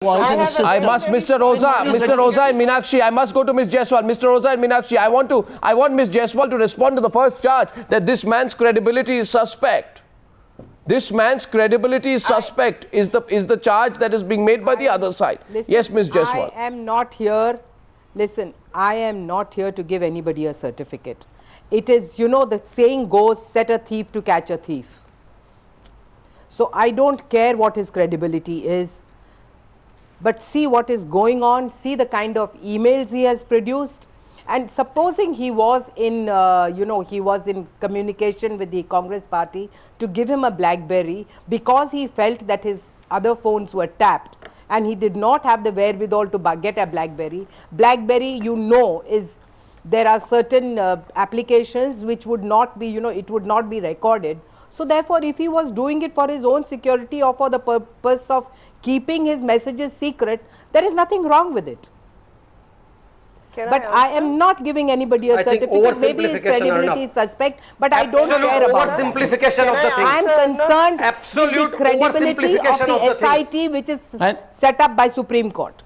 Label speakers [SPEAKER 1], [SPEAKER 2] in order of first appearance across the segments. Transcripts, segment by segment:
[SPEAKER 1] I must, Mr. Oza and Meenakshi, I must go to Ms. Jaiswal. Mr. Oza and Meenakshi, I want Ms. Jaiswal to respond to the first charge that this man's credibility is suspect. This man's credibility is suspect is the charge that is being made by the other side.
[SPEAKER 2] Listen,
[SPEAKER 1] yes, Ms. Jaiswal.
[SPEAKER 2] I am not here. Listen, I am not here to give anybody a certificate. It is, you know, the saying goes, set a thief to catch a thief. So I don't care what his credibility is. But see what is going on, see the kind of emails he has produced. And supposing he was in, he was in communication with the Congress party to give him a BlackBerry because he felt that his other phones were tapped and he did not have the wherewithal to get a BlackBerry. BlackBerry, you know, there are certain applications which would not be, it would not be recorded. So therefore, if he was doing it for his own security or for the purpose of keeping his messages secret, there is nothing wrong with it. But I am not giving anybody a certificate. Maybe his credibility is suspect, but I don't care about that.
[SPEAKER 3] Oversimplification of the thing.
[SPEAKER 2] I am concerned with the credibility of the SIT which is set up by Supreme Court.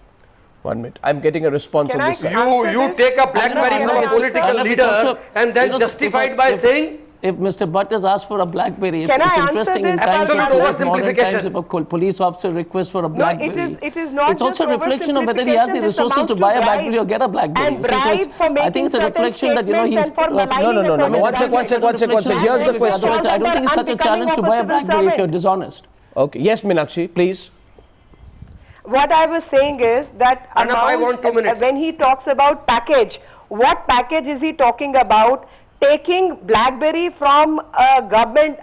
[SPEAKER 1] 1 minute. I'm getting a response on this side.
[SPEAKER 3] You take a BlackBerry from a political leader and then justify it by saying...
[SPEAKER 4] If Mr. Bhatt has asked for a BlackBerry, it's interesting in times of today's modern times if a police officer requests for a BlackBerry. It's also a reflection of whether he has the resources to buy a BlackBerry or get a BlackBerry. I think it's a reflection that, he's...
[SPEAKER 1] No. One sec. Here's the question.
[SPEAKER 4] I don't think it's such a challenge to buy a BlackBerry if you're dishonest.
[SPEAKER 1] Okay. Yes, Meenakshi, please.
[SPEAKER 5] What I was saying is that when he talks about package, what package is he talking about? Taking BlackBerry from a government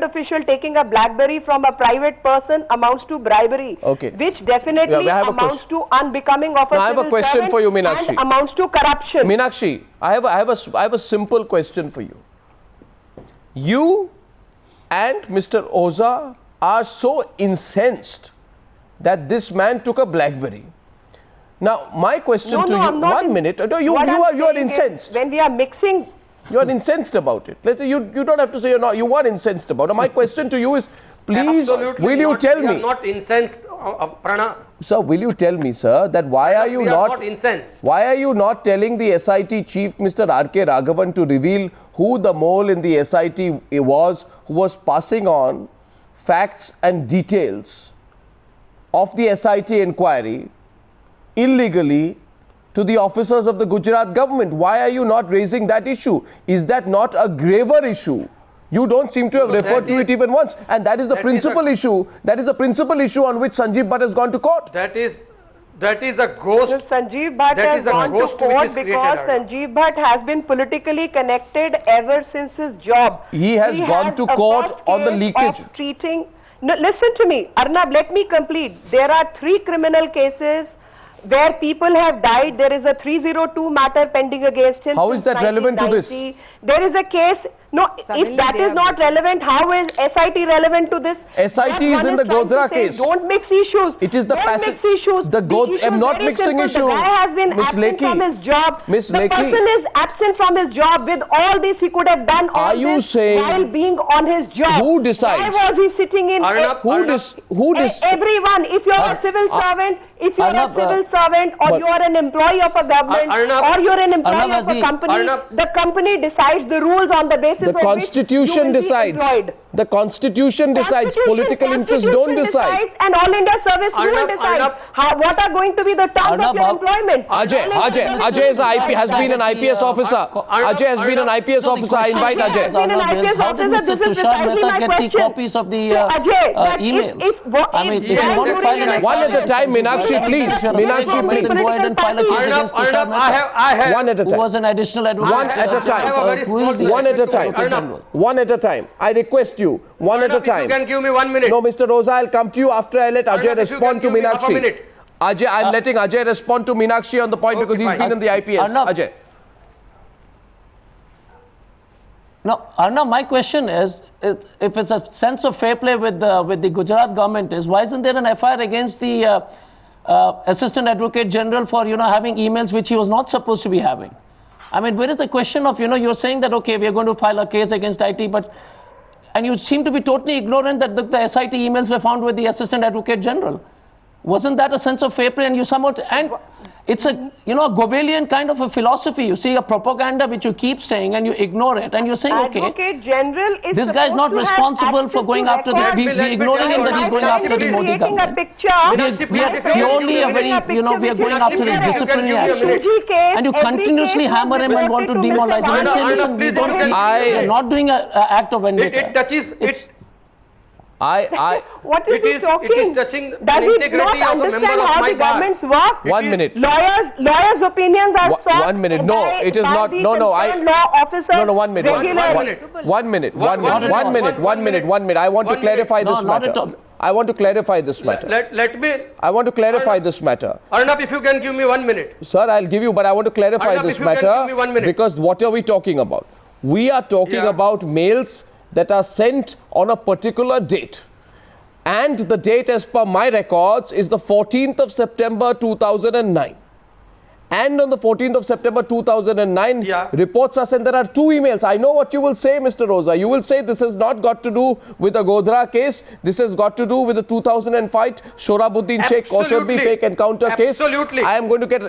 [SPEAKER 5] official taking a BlackBerry from a private person amounts to bribery, which definitely amounts to unbecoming of a civil servant.
[SPEAKER 1] I have a question for you, Meenakshi.
[SPEAKER 5] And amounts to corruption.
[SPEAKER 1] Meenakshi, I have a simple question for you. You and Mr. Oza are so incensed that this man took a BlackBerry. Now, my question to you, 1 minute. No, you are incensed.
[SPEAKER 5] When we are mixing.
[SPEAKER 1] You are incensed about it. You don't have to say you're not. You are incensed about it. My question to you is, please, will you tell me?
[SPEAKER 3] We are not incensed, Prana.
[SPEAKER 1] Sir, will you tell me, sir, that why are you not
[SPEAKER 3] incensed?
[SPEAKER 1] Why are you not telling the SIT chief, Mr. R.K. Raghavan, to reveal who the mole in the SIT was who was passing on facts and details of the SIT inquiry illegally to the officers of the Gujarat government? Why are you not raising that issue? Is that not a graver issue? You don't seem to have referred to it even once, and that is the principal issue. That is the principal issue on which Sanjeev Bhatt has gone to court.
[SPEAKER 3] That is a ghost.
[SPEAKER 5] Sanjeev Bhatt has gone to court because Sanjeev Bhatt has been politically connected ever since his job.
[SPEAKER 1] He has gone to court on the leakage.
[SPEAKER 5] No, listen to me, Arnab, let me complete. There are 3 criminal cases where people have died. There is a 302 matter pending against him.
[SPEAKER 1] How is that relevant to this?
[SPEAKER 5] There is a case. No, if that is not relevant, how is SIT relevant to this?
[SPEAKER 1] SIT is in the Godhra case.
[SPEAKER 5] Don't mix issues.
[SPEAKER 1] It is the
[SPEAKER 5] passive issues.
[SPEAKER 1] I'm not mixing issues.
[SPEAKER 5] The guy has been absent from his job. The person is absent from his job. With all this, he could have done all this while being on his job.
[SPEAKER 1] Who decides?
[SPEAKER 5] Why was he sitting in? Everyone. If you are a civil servant, or you are an employee of a government, or you are an employee of a company, the company decides the rules on the basis.
[SPEAKER 1] The Constitution decides. The Constitution decides. Political interests don't decide.
[SPEAKER 5] And All India Service will decide what are going to be the terms of your employment.
[SPEAKER 1] Ajay has been an IPS officer. Ajay has been an IPS officer. I invite Ajay.
[SPEAKER 4] How did Mr. Tushar Mehta get the copies of the emails? I mean, if you want to file an
[SPEAKER 1] one at a time, Meenakshi, please. Meenakshi, please.
[SPEAKER 4] Go ahead and file a case against Tushar Mehta.
[SPEAKER 1] One at a time.
[SPEAKER 4] Who was an additional advocate.
[SPEAKER 1] One at a time. One at a time. One at a time. I request you. One at a time.
[SPEAKER 3] You can give me 1 minute.
[SPEAKER 1] No, Mr. Oza, I'll come to you after I let Ajay respond to Meenakshi. Ajay, I'm letting Ajay respond to Meenakshi on the point because he's been in the IPS. Ajay.
[SPEAKER 4] No, Arnab, my question is, if it's a sense of fair play with the Gujarat government, why isn't there an FIR against the Assistant Advocate General for having emails which he was not supposed to be having? I mean, where is the question of, you're saying that, okay, we are going to file a case against IT, and you seem to be totally ignorant that the SIT emails were found with the Assistant Advocate General. Wasn't that a sense of fair play? And you somewhat, and it's a, you know, a Goebbelian kind of a philosophy. You see a propaganda which you keep saying and you ignore it, and you're saying, okay,
[SPEAKER 5] Advocate General is
[SPEAKER 4] this guy is not responsible for going after the, we're ignoring him that he's going after the Modi government. We are purely a very, you know, we are going after his disciplinary action. And you continuously hammer him and want to demoralize him and say, listen, we are not doing an act of vendetta.
[SPEAKER 3] It touches,
[SPEAKER 5] what is he talking?
[SPEAKER 3] It is touching
[SPEAKER 5] Does
[SPEAKER 3] the
[SPEAKER 5] he
[SPEAKER 3] integrity
[SPEAKER 5] not
[SPEAKER 3] of a member
[SPEAKER 5] understand
[SPEAKER 3] of
[SPEAKER 5] how
[SPEAKER 3] my
[SPEAKER 5] the
[SPEAKER 3] bar.
[SPEAKER 5] governments work?
[SPEAKER 1] 1 minute.
[SPEAKER 5] Lawyers' opinions are sought
[SPEAKER 1] 1 minute. No,
[SPEAKER 5] by
[SPEAKER 1] it is
[SPEAKER 5] the
[SPEAKER 1] not. No, no.
[SPEAKER 5] law officers
[SPEAKER 1] No, 1 minute.
[SPEAKER 5] regularly.
[SPEAKER 1] 1 minute.
[SPEAKER 3] One minute.
[SPEAKER 1] 1 minute. I want to clarify this matter. I want to clarify this matter.
[SPEAKER 3] Let me.
[SPEAKER 1] I want to clarify this matter.
[SPEAKER 3] Arnab, if you can give me 1 minute.
[SPEAKER 1] Sir, I'll give you, but I want to clarify
[SPEAKER 3] Arnab,
[SPEAKER 1] this
[SPEAKER 3] if you can
[SPEAKER 1] matter
[SPEAKER 3] give me 1 minute.
[SPEAKER 1] because what are we talking about? We are talking about mails that are sent on a particular date. And the date, as per my records, is the 14th of September 2009. And on the 14th of September 2009, reports are sent. There are 2 emails. I know what you will say, Mr. Roza. You will say this has not got to do with the Godhra case. This has got to do with the 2005 Shorabuddin Sheikh Khosrabbi fake encounter case.
[SPEAKER 3] Absolutely.
[SPEAKER 1] I am going to get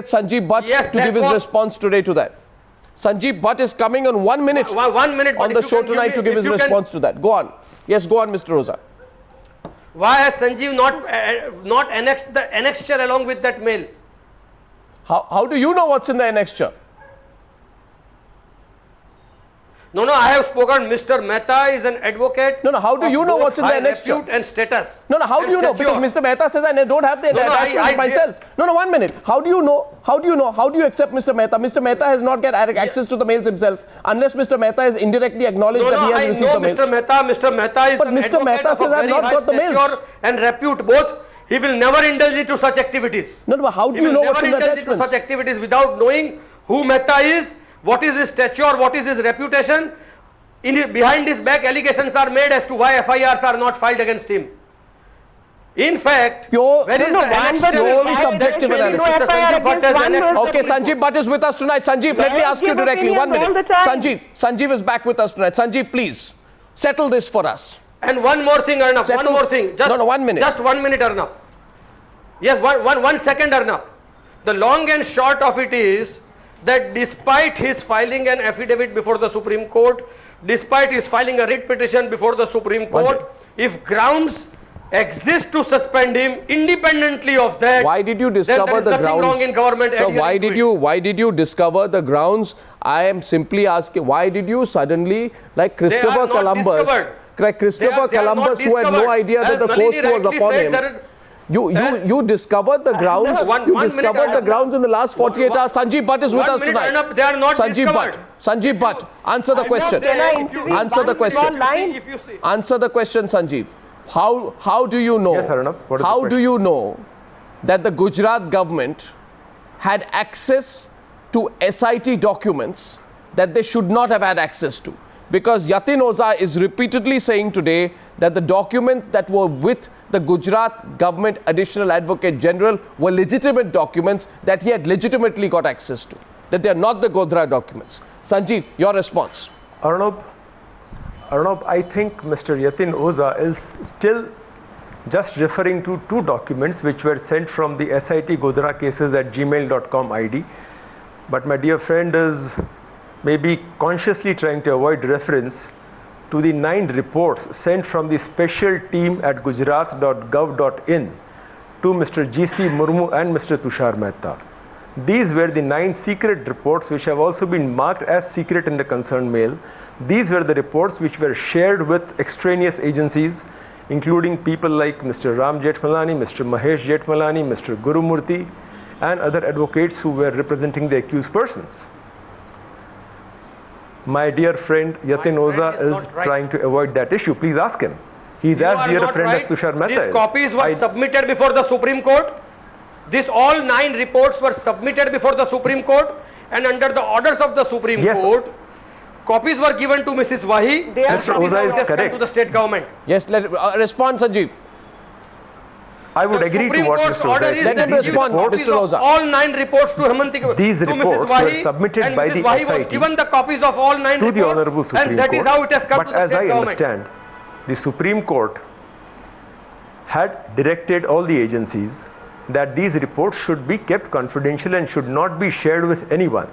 [SPEAKER 1] Sanjeev Bhatt to give his response today to that. Sanjeev Bhatt is coming on 1 minute,
[SPEAKER 3] 1 minute
[SPEAKER 1] on the show tonight to give his response to that. Go on. Yes, go on, Mr. Roza.
[SPEAKER 3] Why has Sanjeev not annexed the annexure along with that mail?
[SPEAKER 1] How do you know what's in the annexure?
[SPEAKER 3] No, I have spoken. Mr. Mehta is an advocate.
[SPEAKER 1] No, how do you know what's in the annexure?
[SPEAKER 3] Repute and status.
[SPEAKER 1] No, how do you know? Because Mr. Mehta says I don't have the attachments myself. No, 1 minute. How do you know? How do you know? How do you accept Mr. Mehta? Mr. Mehta has not got access to the mails himself unless Mr. Mehta has indirectly acknowledged that he has received the mails.
[SPEAKER 3] Mr. Mehta is
[SPEAKER 1] but Mr. Mehta says I have not got the mails.
[SPEAKER 3] And repute both. He will never indulge into such activities.
[SPEAKER 1] No, but how do you know what's in the attachments?
[SPEAKER 3] He will never indulge into such activities without knowing who Mehta is, what is his stature, what is his reputation. Behind his back, allegations are made as to why FIRs are not filed against him. In fact,
[SPEAKER 1] purely subjective analysis. Okay, Sanjeev Bhatt is with us tonight. Sanjeev, let me ask you directly. 1 minute. Sanjeev is back with us tonight. Sanjeev, please settle this for us.
[SPEAKER 3] And one more thing, Arnab. One more thing.
[SPEAKER 1] Just, 1 minute.
[SPEAKER 3] Just 1 minute, Arnab. Yes, one second, Arnab. The long and short of it is that despite his filing an affidavit before the Supreme Court, despite his filing a writ petition before the Supreme Court, if grounds exist to suspend him, independently of that,
[SPEAKER 1] why did you discover the grounds?
[SPEAKER 3] Wrong in government.
[SPEAKER 1] So why did you discover the grounds? I am simply asking, why did you suddenly, like Christopher Columbus, who had no idea that the coast was upon him, you discovered the grounds. You discovered the grounds in the last 48 hours. Sanjeev Bhatt is with us tonight.
[SPEAKER 3] They are not
[SPEAKER 1] Sanjeev Bhatt, answer the question. Answer the question. Answer the question, Sanjeev. How do you know?
[SPEAKER 6] Yes, Arnab,
[SPEAKER 1] how do you know that the Gujarat government had access to SIT documents that they should not have had access to? Because Yatin Oza is repeatedly saying today that the documents that were with the Gujarat government additional advocate general were legitimate documents that he had legitimately got access to, that they are not the Godhra documents. Sanjeev, your response.
[SPEAKER 6] Arnab, I think Mr. Yatin Oza is still just referring to 2 documents which were sent from the SIT Godhra cases at gmail.com ID. But my dear friend is maybe consciously trying to avoid reference to the 9 reports sent from the special team at gujarat.gov.in to Mr. G.C. Murmu and Mr. Tushar Mehta. These were the 9 secret reports which have also been marked as secret in the concerned mail. These were the reports which were shared with extraneous agencies, including people like Mr. Ram Jethmalani, Mr. Mahesh Jethmalani, Mr. Gurumurthy, and other advocates who were representing the accused persons. My dear friend Yatin Oza is trying to avoid that issue. Please ask him. He is as dear a friend as Tushar Mehta.
[SPEAKER 3] These copies were submitted before the Supreme Court. All 9 reports were submitted before the Supreme Court, and under the orders of the Supreme Court, copies were given to Mrs. Wahi.
[SPEAKER 6] Mr. Oza is correct.
[SPEAKER 3] To the state government.
[SPEAKER 1] Yes, respond, Sanjeev.
[SPEAKER 6] I would agree to what Mr. Oza is.
[SPEAKER 1] Let him respond, Mr. Oza.
[SPEAKER 3] All 9 reports to Hemanti.
[SPEAKER 6] These reports were submitted by the SIT
[SPEAKER 3] was given the copies of all 9
[SPEAKER 6] to the Honorable Supreme Court.
[SPEAKER 3] And that is how it has come
[SPEAKER 6] but
[SPEAKER 3] to the
[SPEAKER 6] as
[SPEAKER 3] state
[SPEAKER 6] I
[SPEAKER 3] government.
[SPEAKER 6] understand, the Supreme Court had directed all the agencies that these reports should be kept confidential and should not be shared with anyone.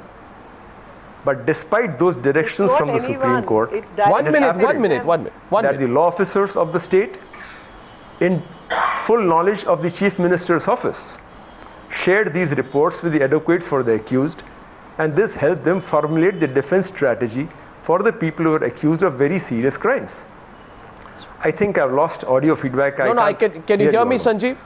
[SPEAKER 6] But despite those directions from the Supreme Court,
[SPEAKER 1] one minute.
[SPEAKER 6] that the law officers of the state, in full knowledge of the Chief Minister's office, shared these reports with the advocates for the accused, and this helped them formulate the defense strategy for the people who were accused of very serious crimes. I think I've lost audio feedback.
[SPEAKER 1] Can you hear me, Sanjeev?